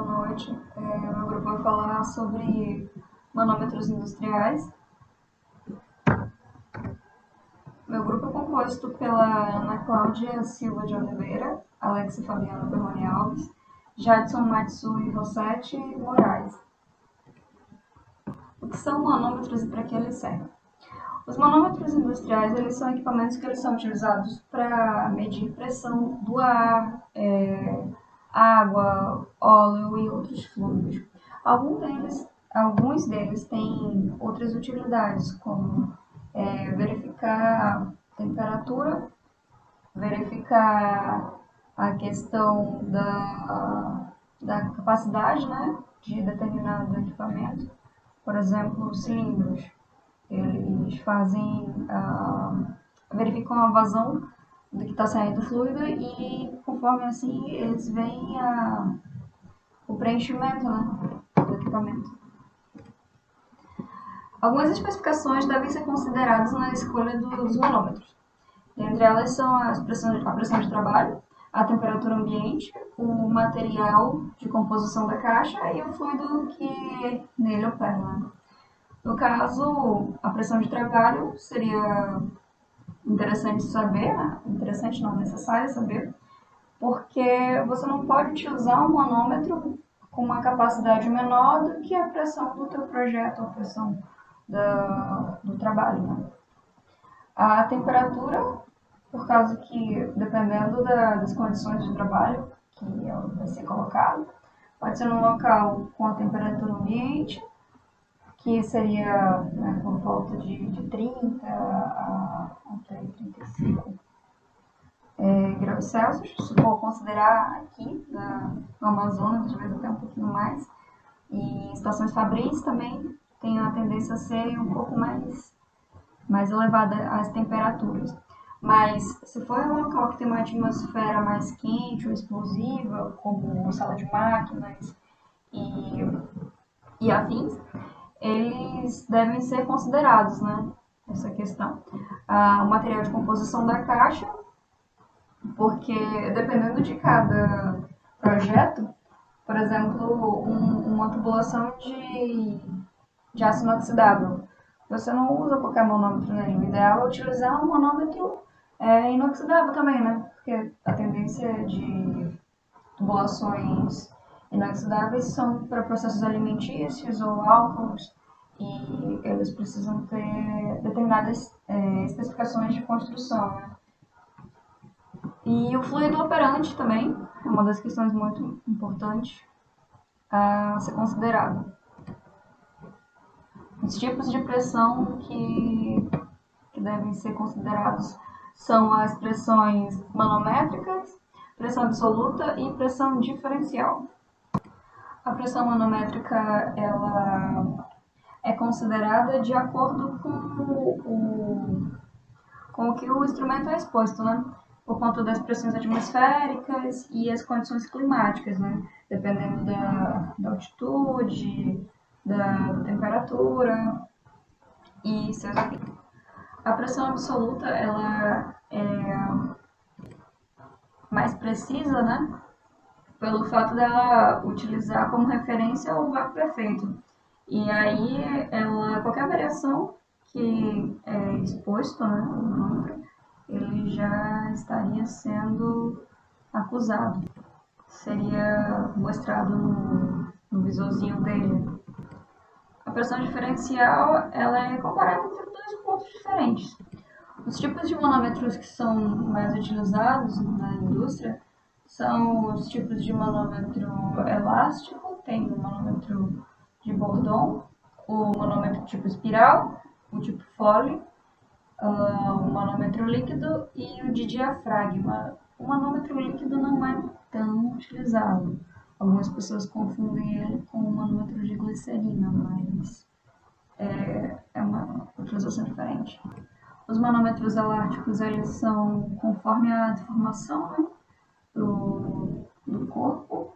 boa noite. Meu grupo vai falar sobre manômetros industriais. Meu grupo é composto pela Ana Cláudia Silva de Oliveira, Alex Fabiano Perrone Alves, Jadson Matsui Rossetti Moraes. O que são manômetros e para que eles servem? Os manômetros industriais eles são equipamentos que eles são utilizados para medir pressão do ar, água, óleo e outros fluidos. Alguns deles têm outras utilidades, como verificar a temperatura, verificar a questão da capacidade, né, de determinado equipamento. Por exemplo, os cilindros. Eles verificam a vazão do que está saindo do fluido e, conforme assim, eles veem o preenchimento, né, do equipamento. Algumas especificações devem ser consideradas na escolha dos manômetros. Entre elas são a pressão de trabalho, a temperatura ambiente, o material de composição da caixa e o fluido que nele opera, né? No caso, a pressão de trabalho seria interessante saber, né? Interessante não, necessário saber, porque você não pode utilizar um manômetro com uma capacidade menor do que a pressão do teu projeto, a pressão do trabalho, né? A temperatura, por causa que, dependendo das condições de trabalho que vai ser colocado, pode ser num local com a temperatura ambiente, que seria, né, por volta de 30 a 35 graus Celsius, se for considerar aqui no Amazonas, às vezes até um pouquinho mais. E em estações fabris também tem a tendência a ser um pouco mais elevada as temperaturas. Mas se for um local que tem uma atmosfera mais quente ou explosiva, como sala de máquinas e afins, eles devem ser considerados, né, essa questão. O material de composição da caixa, porque dependendo de cada projeto, por exemplo, uma tubulação de aço inoxidável, você não usa qualquer manômetro, né? O ideal é utilizar um manômetro inoxidável também, né? Porque a tendência de tubulações inoxidáveis são para processos alimentícios ou álcools e eles precisam ter determinadas especificações de construção, né? E o fluido operante também é uma das questões muito importantes a ser considerado. Os tipos de pressão que devem ser considerados são as pressões manométricas, pressão absoluta e pressão diferencial. A pressão manométrica ela é considerada de acordo com o que o instrumento é exposto, né? Por conta das pressões atmosféricas e as condições climáticas, né? Dependendo da altitude, da temperatura e seus efeitos. A pressão absoluta ela é mais precisa, né? Pelo fato dela utilizar como referência o vácuo perfeito. E aí, qualquer variação que é exposto, né, no manômetro, ele já estaria sendo acusado. Seria mostrado no visorzinho dele. A pressão diferencial ela é comparada entre dois pontos diferentes. Os tipos de manômetros que são mais utilizados na indústria são os tipos de manômetro elástico, tem o manômetro de Bourdon, o manômetro tipo espiral, o tipo Foley, o manômetro líquido e o de diafragma. O manômetro líquido não é tão utilizado. Algumas pessoas confundem ele com o manômetro de glicerina, mas é uma utilização diferente. Os manômetros elásticos eles são conforme a deformação, né, do corpo.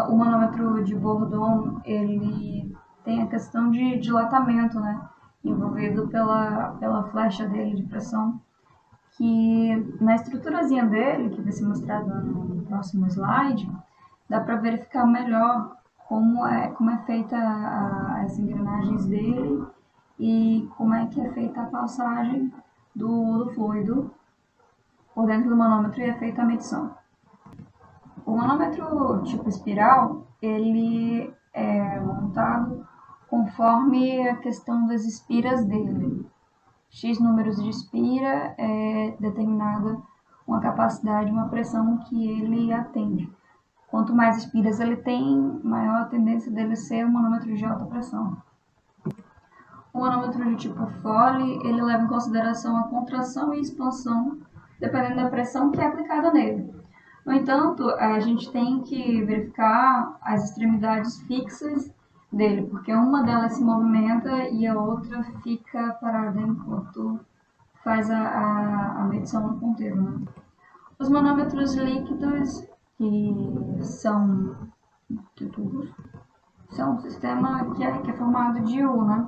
O manômetro de Bourdon ele tem a questão de dilatamento, né, envolvido pela flecha dele de pressão, que na estruturazinha dele, que vai ser mostrado no próximo slide, dá para verificar melhor como é feita as engrenagens dele e como é que é feita a passagem do fluido por dentro do manômetro e é feita a medição. O manômetro tipo espiral, ele é montado conforme a questão das espiras dele. X números de espira é determinada uma capacidade, uma pressão que ele atende. Quanto mais espiras ele tem, maior a tendência dele ser um manômetro de alta pressão. O manômetro de tipo Foley, ele leva em consideração a contração e expansão, dependendo da pressão que é aplicada nele. No entanto, a gente tem que verificar as extremidades fixas dele, porque uma delas se movimenta e a outra fica parada enquanto faz a medição no ponteiro. Né? Os manômetros líquidos, que são de tubos, são um sistema que é formado de U, né?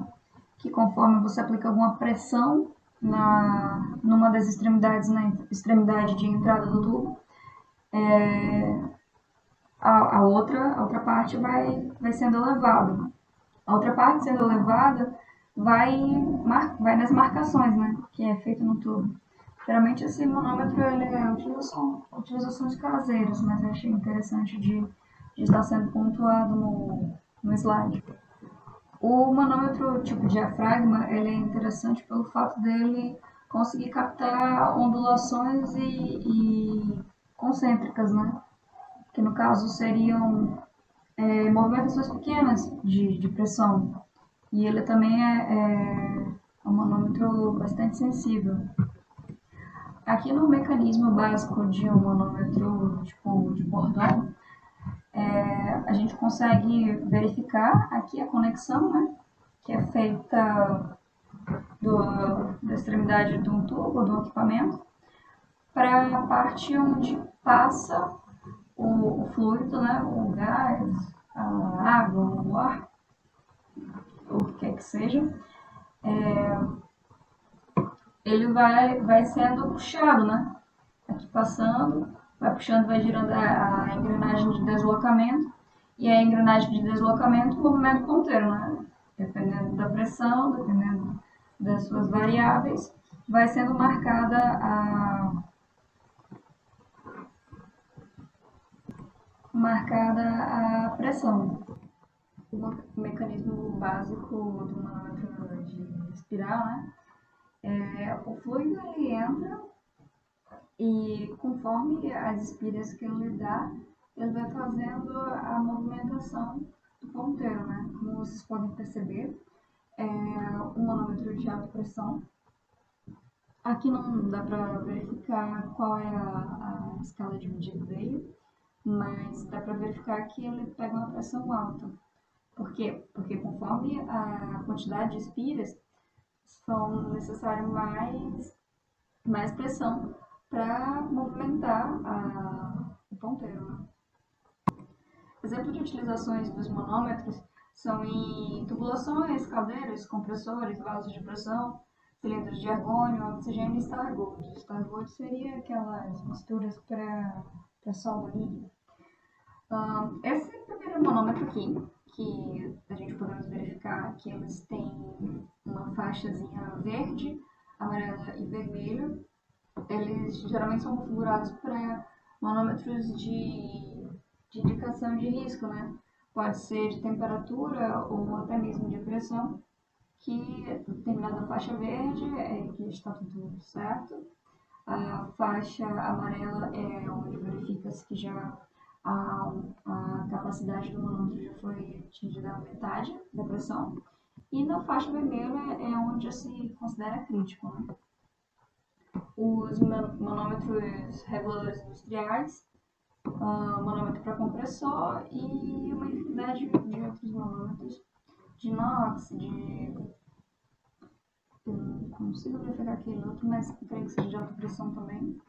Que conforme você aplica alguma pressão numa das extremidades, na extremidade de entrada do tubo, a outra parte vai sendo elevada. A outra parte sendo elevada vai nas marcações, né? Que é feito no tubo. Geralmente esse manômetro ele é utilizações caseiras, mas eu achei interessante de estar sendo pontuado no slide. O manômetro tipo diafragma ele é interessante pelo fato dele conseguir captar ondulações e concêntricas, né? Que no caso seriam movimentações pequenas de pressão. E ele também é um manômetro bastante sensível. Aqui no mecanismo básico de um manômetro tipo de bordão, a gente consegue verificar aqui a conexão, né, que é feita da extremidade de um tubo, do equipamento, para a parte onde passa o fluido, né, o gás, a água, o ar, o que quer que seja, ele vai sendo puxado, né? Aqui passando, vai puxando, vai girando a engrenagem de deslocamento, e a engrenagem de deslocamento, o movimento ponteiro, né? Dependendo da pressão, dependendo das suas variáveis, vai sendo marcada a pressão. O mecanismo básico do manômetro de espiral, né? O fluido ele entra e conforme as espiras que ele dá, ele vai fazendo a movimentação do ponteiro, né? Como vocês podem perceber, é um manômetro de alta pressão. Aqui não dá para verificar qual é a escala de medida dele, mas dá para verificar que ele pega uma pressão alta. Por quê? Porque conforme a quantidade de espiras, são necessárias mais pressão para movimentar o ponteiro. Né? Exemplo de utilizações dos manômetros são em tubulações, caldeiras, compressores, vasos de pressão, cilindros de argônio, oxigênio e Stargold. Stargold seria aquelas misturas para solda líquida. Esse primeiro manômetro aqui, que a gente podemos verificar que eles têm uma faixazinha verde, amarela e vermelha. Eles geralmente são configurados para manômetros de indicação de risco, né? Pode ser de temperatura ou até mesmo de pressão, que determinada faixa verde é que está tudo certo. A faixa amarela é onde verifica-se que já a capacidade do manômetro já foi atingida a metade da pressão. E na faixa vermelha é onde já se considera crítico. Né? Os manômetros reguladores industriais, manômetro para compressor e uma infinidade de outros manômetros de inox, eu não consigo verificar aquele outro, mas creio que seja de alta pressão também.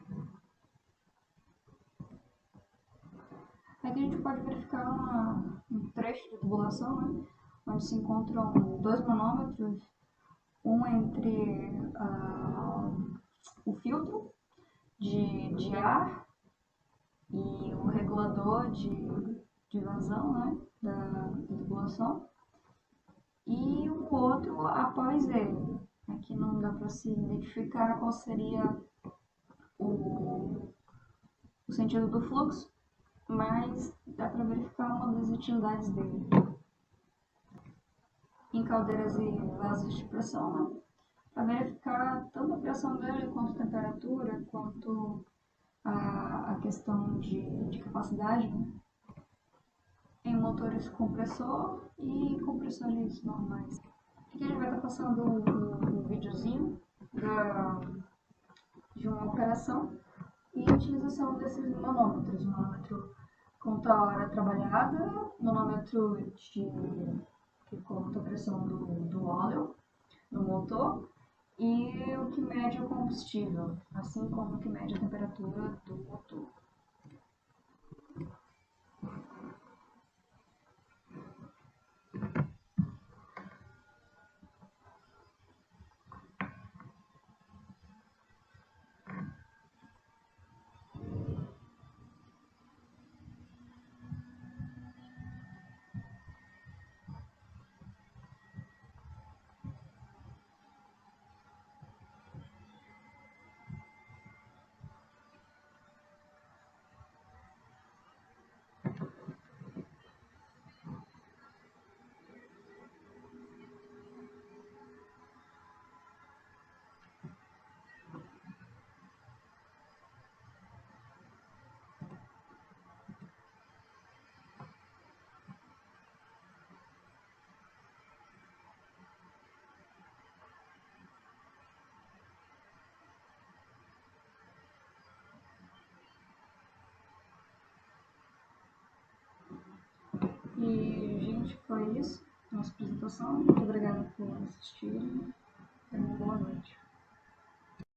Aqui a gente pode verificar um trecho de tubulação, né, onde se encontram dois manômetros, um entre o filtro de ar e o regulador de vazão, né, da tubulação, e o outro após ele. Aqui não dá para se identificar qual seria o sentido do fluxo, mas dá para verificar uma das utilidades dele. Em caldeiras e vasos de pressão, né, para verificar tanto a pressão dele quanto a temperatura, quanto a questão de capacidade, né, em motores compressor e compressores normais. Aqui a gente vai estar passando um videozinho de uma operação e utilização desses manômetros. Manômetro conta a hora trabalhada, manômetro que conta a pressão do óleo no motor e o que mede o combustível, assim como o que mede a temperatura do motor. E, gente, foi isso. Nossa apresentação. Muito obrigada por assistirem.